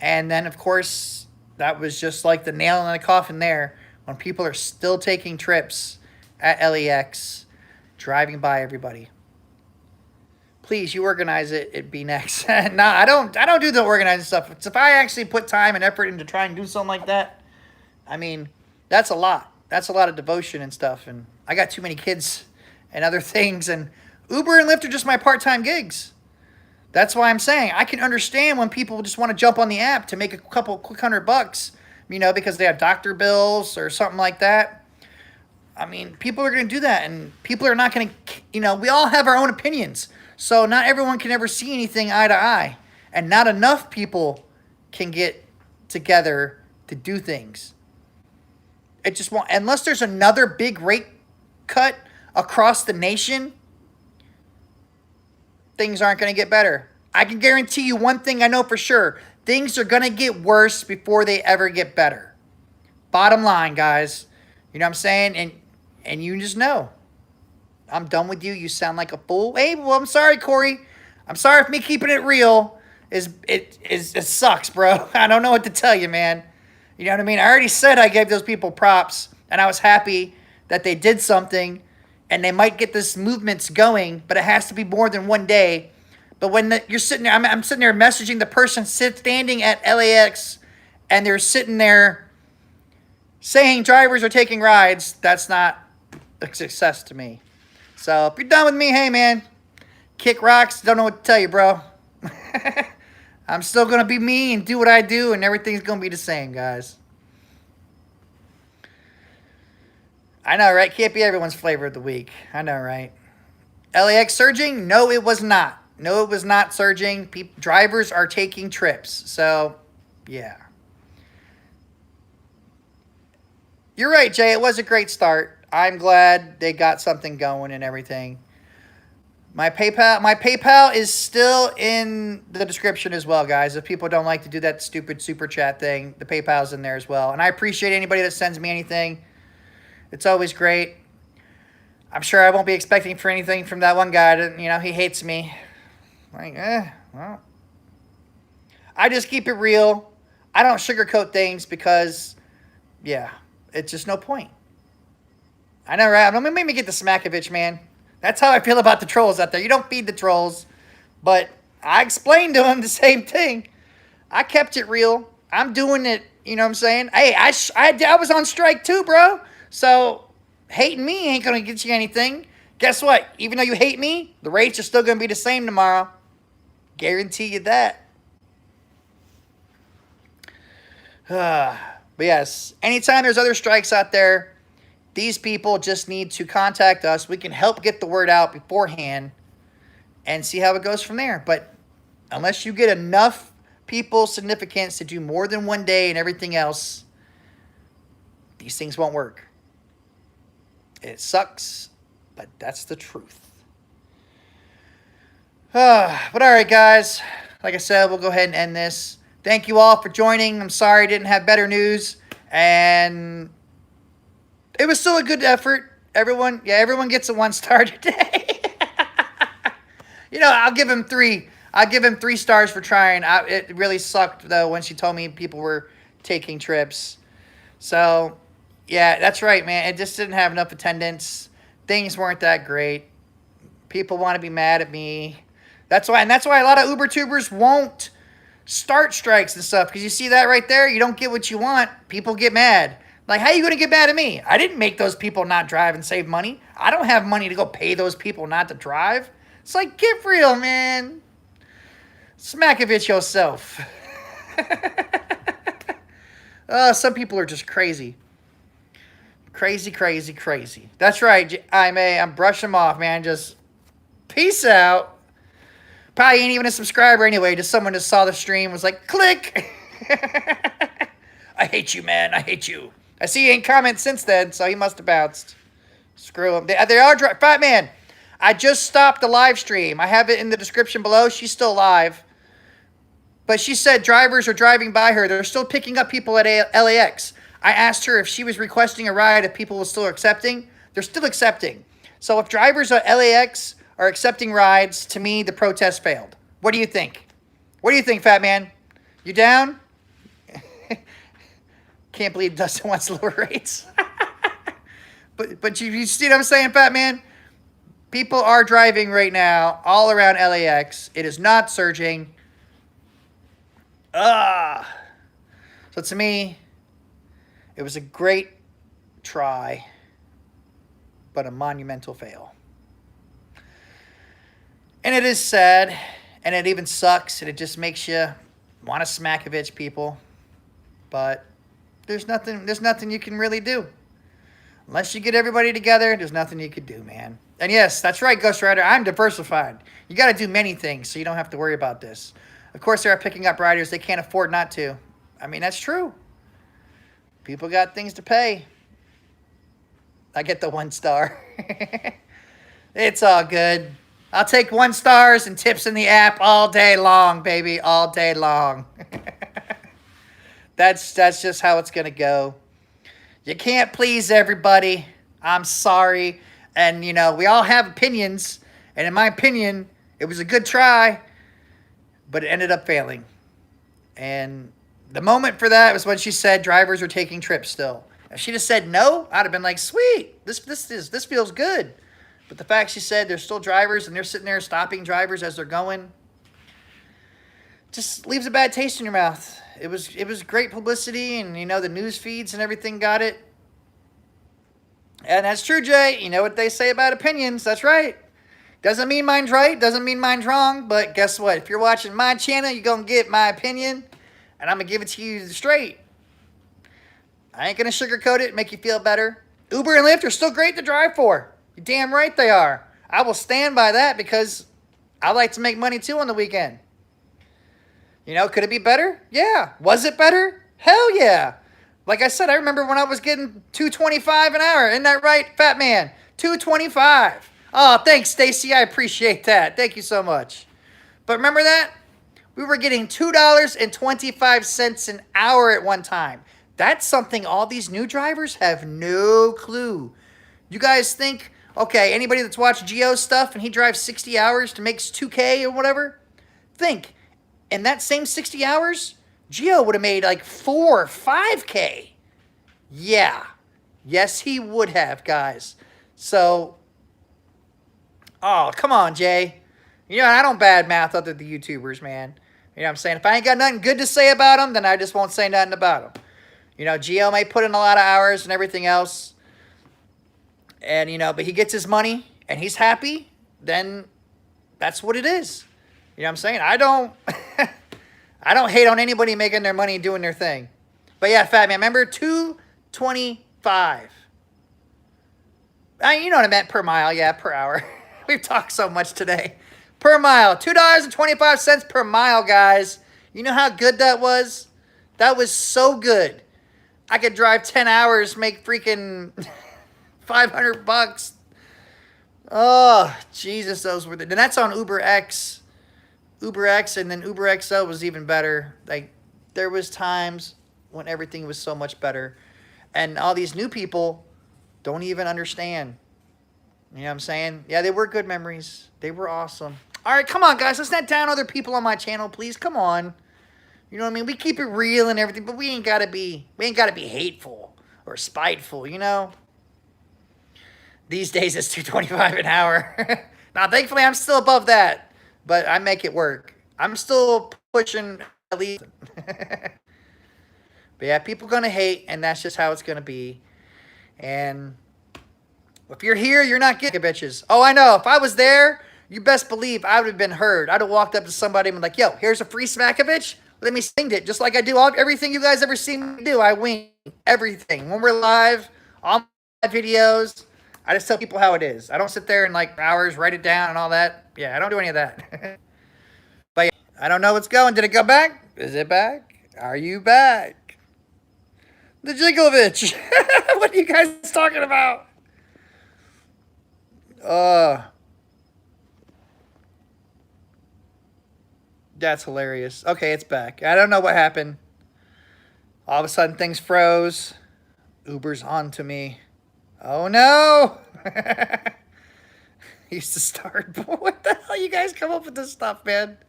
And then, of course, that was just like the nail in the coffin there when people are still taking trips at LAX, driving by everybody. Please, you organize it. It'd be next. No, I don't do the organizing stuff. If I actually put time and effort into trying to do something like that, I mean, that's a lot. That's a lot of devotion and stuff. And I got too many kids and other things, and Uber and Lyft are just my part-time gigs. That's why I'm saying I can understand when people just want to jump on the app to make a couple quick $100, you know, because they have doctor bills or something like that. I mean, people are going to do that, and people are not going to, you know, we all have our own opinions. So not everyone can ever see anything eye to eye, and not enough people can get together to do things. It just won't, unless there's another big rate cut across the nation, things aren't going to get better. I can guarantee you one thing I know for sure. Things are going to get worse before they ever get better. Bottom line, guys. You know what I'm saying? And you just know. I'm done with you. You sound like a fool. Hey, well, I'm sorry, Corey. I'm sorry if me keeping it real it sucks, bro. I don't know what to tell you, man. You know what I mean? I already said I gave those people props, and I was happy that they did something, and they might get this movements going, but it has to be more than one day. But when you're sitting there, I'm sitting there messaging the person standing at LAX, and they're sitting there saying drivers are taking rides. That's not a success to me. So if you're done with me, hey, man, kick rocks. Don't know what to tell you, bro. I'm still going to be me and do what I do, and everything's going to be the same, guys. I know, right? Can't be everyone's flavor of the week. I know, right? LAX surging? No, it was not. No, it was not surging. Drivers are taking trips. So, yeah. You're right, Jay. It was a great start. I'm glad they got something going and everything. My PayPal is still in the description as well, guys. If people don't like to do that stupid super chat thing, the PayPal's in there as well. And I appreciate anybody that sends me anything. It's always great. I'm sure I won't be expecting for anything from that one guy. You know, he hates me. Like, well. I just keep it real. I don't sugarcoat things because, yeah, it's just no point. I know, right? Don't make me get the Smack-o-vich, man. That's how I feel about the trolls out there. You don't feed the trolls. But I explained to them the same thing. I kept it real. I'm doing it, you know what I'm saying? Hey, I was on strike too, bro. So hating me ain't going to get you anything. Guess what? Even though you hate me, the rates are still going to be the same tomorrow. Guarantee you that. But yes, anytime there's other strikes out there, these people just need to contact us. We can help get the word out beforehand and see how it goes from there. But unless you get enough people significance to do more than one day and everything else, these things won't work. It sucks, but that's the truth. But all right, guys. Like I said, we'll go ahead and end this. Thank you all for joining. I'm sorry I didn't have better news. And it was still a good effort. Everyone gets a 1-star today. You know, I'll give him 3. I'll give him 3 stars for trying. It really sucked, though, when she told me people were taking trips. So, yeah, that's right, man. It just didn't have enough attendance. Things weren't that great. People want to be mad at me. That's why a lot of Uber tubers won't start strikes and stuff. Because you see that right there? You don't get what you want. People get mad. Like, how are you going to get mad at me? I didn't make those people not drive and save money. I don't have money to go pay those people not to drive. It's like, get real, man. Smack-o-vich yourself. Some people are just crazy. Crazy, crazy, crazy. That's right. I'm brushing them off, man. Just peace out. Probably ain't even a subscriber anyway. Just someone just saw the stream, was like, click. I hate you, man. I hate you. I see he ain't commented since then, so he must have bounced. Screw him. They are Fat Man. I just stopped the live stream. I have it in the description below. She's still live. But she said drivers are driving by her. They're still picking up people at LAX. I asked her if she was requesting a ride, if people were still accepting. They're still accepting. So if drivers at LAX are accepting rides, to me, the protest failed. What do you think? What do you think, Fat Man? You down? Can't believe Dustin wants lower rates. but you see what I'm saying, Fat Man? People are driving right now all around LAX. It is not surging. So to me, it was a great try, but a monumental fail. And it is sad, and it even sucks, and it just makes you want to Smack-o-vich people. But there's nothing you can really do. Unless you get everybody together, there's nothing you could do, man. And yes, that's right, Ghost Rider, I'm diversified. You got to do many things, so you don't have to worry about this. Of course, they are picking up riders. They can't afford not to. I mean, that's true. People got things to pay. I get the 1 star. It's all good. I'll take 1 stars and tips in the app all day long, baby. All day long. That's just how it's going to go. You can't please everybody. I'm sorry. And, you know, we all have opinions. And in my opinion, it was a good try, but it ended up failing. And the moment for that was when she said drivers are taking trips still. If she just said no, I'd have been like, sweet, this feels good. But the fact she said there's still drivers and they're sitting there stopping drivers as they're going, just leaves a bad taste in your mouth. It was great publicity, and, you know, the news feeds and everything got it. And that's true, Jay. You know what they say about opinions. That's right. Doesn't mean mine's right. Doesn't mean mine's wrong. But guess what? If you're watching my channel, you're going to get my opinion. And I'm going to give it to you straight. I ain't going to sugarcoat it and make you feel better. Uber and Lyft are still great to drive for. You're damn right they are. I will stand by that because I like to make money too on the weekend. You know, could it be better? Yeah. Was it better? Hell yeah. Like I said, I remember when I was getting $2.25 an hour. Isn't that right, fat man? $2.25. Oh, thanks, Stacy. I appreciate that. Thank you so much. But remember that? We were getting $2.25 an hour at one time. That's something all these new drivers have no clue. You guys think, okay, anybody that's watched Gio's stuff and he drives 60 hours to make $2K or whatever, think, in that same 60 hours, Gio would have made like 4 or 5K. Yeah. Yes, he would have, guys. So, oh, come on, Jay. You know, I don't bad mouth other the YouTubers, man. You know what I'm saying? If I ain't got nothing good to say about them, then I just won't say nothing about them. You know, Gio may put in a lot of hours and everything else. And, you know, but he gets his money and he's happy, then that's what it is. You know what I'm saying? I don't hate on anybody making their money and doing their thing. But yeah, fat man, remember $2.25. You know what I meant, per mile, yeah, per hour. We've talked so much today. Per mile, $2.25 per mile, guys. You know how good that was? That was so good. I could drive 10 hours, make freaking $500. Oh, Jesus, those were the... And that's on UberX. UberX, and then UberXO was even better. Like, there was times when everything was so much better. And all these new people don't even understand. You know what I'm saying? Yeah, they were good memories. They were awesome. All right, come on, guys. Let's not down other people on my channel, please. Come on. You know what I mean? We keep it real and everything, but we ain't gotta be hateful or spiteful, you know? These days it's $2.25 an hour. Now, thankfully, I'm still above that, but I make it work. I'm still pushing at least. But yeah, people gonna hate, and that's just how it's gonna be. And if you're here, you're not getting bitches. Oh, I know. If I was there, you best believe I would have been heard. I'd have walked up to somebody and been like, yo, here's a free Smack-o-vich. Let me sing it. Just like I do everything you guys ever seen me do. I wing everything. When we're live, all my videos, I just tell people how it is. I don't sit there and like hours, write it down and all that. Yeah, I don't do any of that. But yeah, I don't know what's going. Did it go back? Is it back? Are you back? The Jigglevich. What are you guys talking about? That's hilarious. Okay, it's back. I don't know what happened. All of a sudden, things froze. Uber's on to me. Oh, no. Used to start. What the hell? You guys come up with this stuff, man.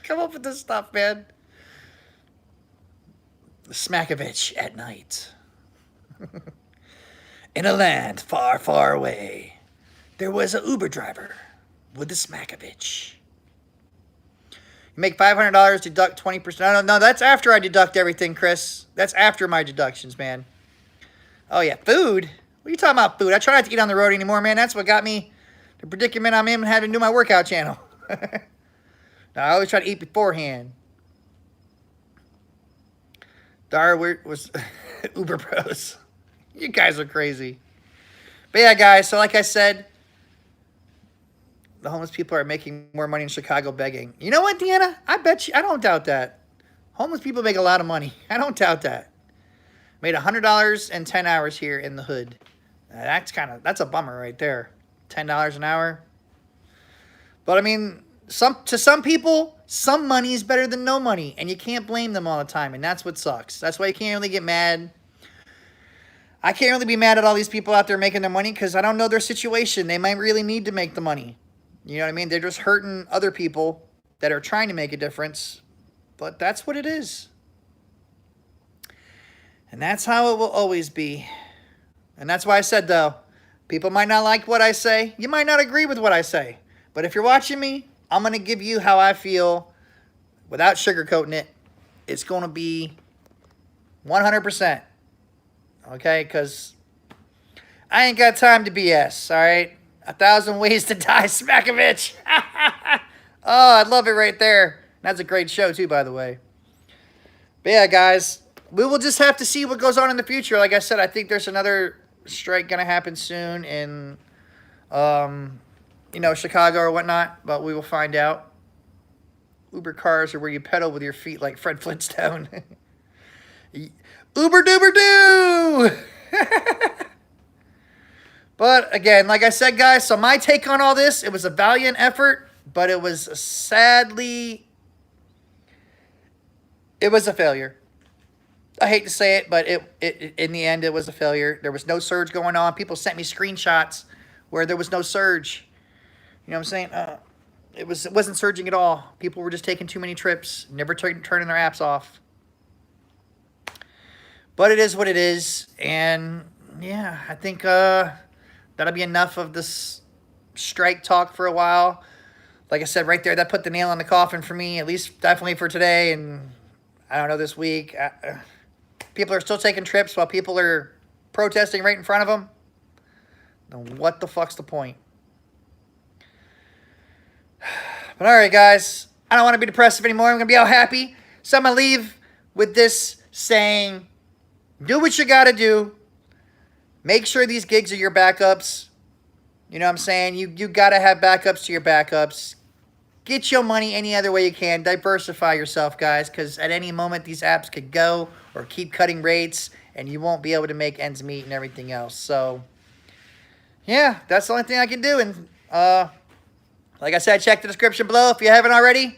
Come up with this stuff, man. Smack-o-vich at night. In a land far, far away, there was an Uber driver with a Smack-o-vich. You make $500, deduct 20%. No, that's after I deduct everything, Chris. That's after my deductions, man. Oh, yeah, food. What are you talking about, food? I try not to eat on the road anymore, man. That's what got me the predicament I'm in having to do my workout channel. Now, I always try to eat beforehand. Darwin was Uber Bros. You guys are crazy. But yeah, guys, so like I said, the homeless people are making more money in Chicago begging. You know what, Deanna? I bet you, I don't doubt that. Homeless people make a lot of money. I don't doubt that. Made $100 in 10 hours here in the hood. That's a bummer right there. $10 an hour. But I mean, to some people, some money is better than no money, and you can't blame them all the time, and that's what sucks. That's why you can't really get mad. I can't really be mad at all these people out there making their money because I don't know their situation. They might really need to make the money. You know what I mean? They're just hurting other people that are trying to make a difference, but that's what it is. And that's how it will always be. And that's why I said, though, people might not like what I say. You might not agree with what I say. But if you're watching me, I'm going to give you how I feel without sugarcoating it. It's going to be 100%. Okay? Because I ain't got time to BS, all right? 1,000 Ways to Die, Smack-o-vich. Oh, I love it right there. That's a great show, too, by the way. But yeah, guys, we will just have to see what goes on in the future. Like I said, I think there's another strike going to happen soon in, Chicago or whatnot. But we will find out. Uber cars are where you pedal with your feet like Fred Flintstone. Uber doober doo! But again, like I said, guys, so my take on all this, it was a valiant effort, but it was a failure. I hate to say it, but it in the end, it was a failure. There was no surge going on. People sent me screenshots where there was no surge. You know what I'm saying? It wasn't surging at all. People were just taking too many trips, never turning their apps off. But it is what it is, and yeah, I think that'll be enough of this strike talk for a while. Like I said, right there, that put the nail in the coffin for me, at least definitely for today, and I don't know, this week. People are still taking trips while people are protesting right in front of them. Then what the fuck's the point? But all right, guys, I don't want to be depressive anymore. I'm going to be all happy. So I'm going to leave with this saying, do what you got to do. Make sure these gigs are your backups. You know what I'm saying? You got to have backups to your backups. Get your money any other way you can. Diversify yourself, guys, because at any moment these apps could go or keep cutting rates, and you won't be able to make ends meet and everything else. So, yeah, that's the only thing I can do. And like I said, check the description below if you haven't already.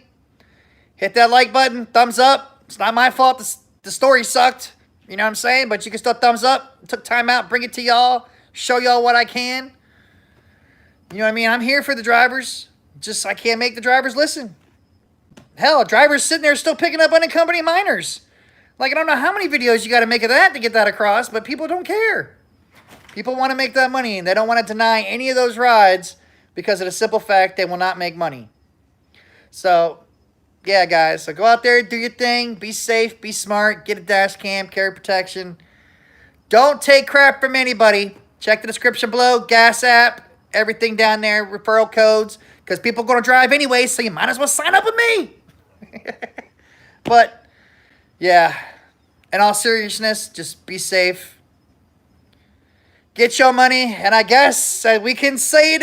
Hit that like button, thumbs up. It's not my fault the story sucked. You know what I'm saying? But you can still thumbs up. Took time out, bring it to y'all, show y'all what I can. You know what I mean? I'm here for the drivers. Just I can't make the drivers listen. Hell, drivers sitting there still picking up unaccompanied minors. Like, I don't know how many videos you got to make of that to get that across, but people don't care. People want to make that money, and they don't want to deny any of those rides because of the simple fact they will not make money. So, yeah, guys. So go out there, do your thing. Be safe, be smart, get a dash cam, carry protection. Don't take crap from anybody. Check the description below. Gas app, everything down there, referral codes. Because people are going to drive anyway, so you might as well sign up with me. But, yeah, in all seriousness, just be safe. Get your money, and I guess we can say it again.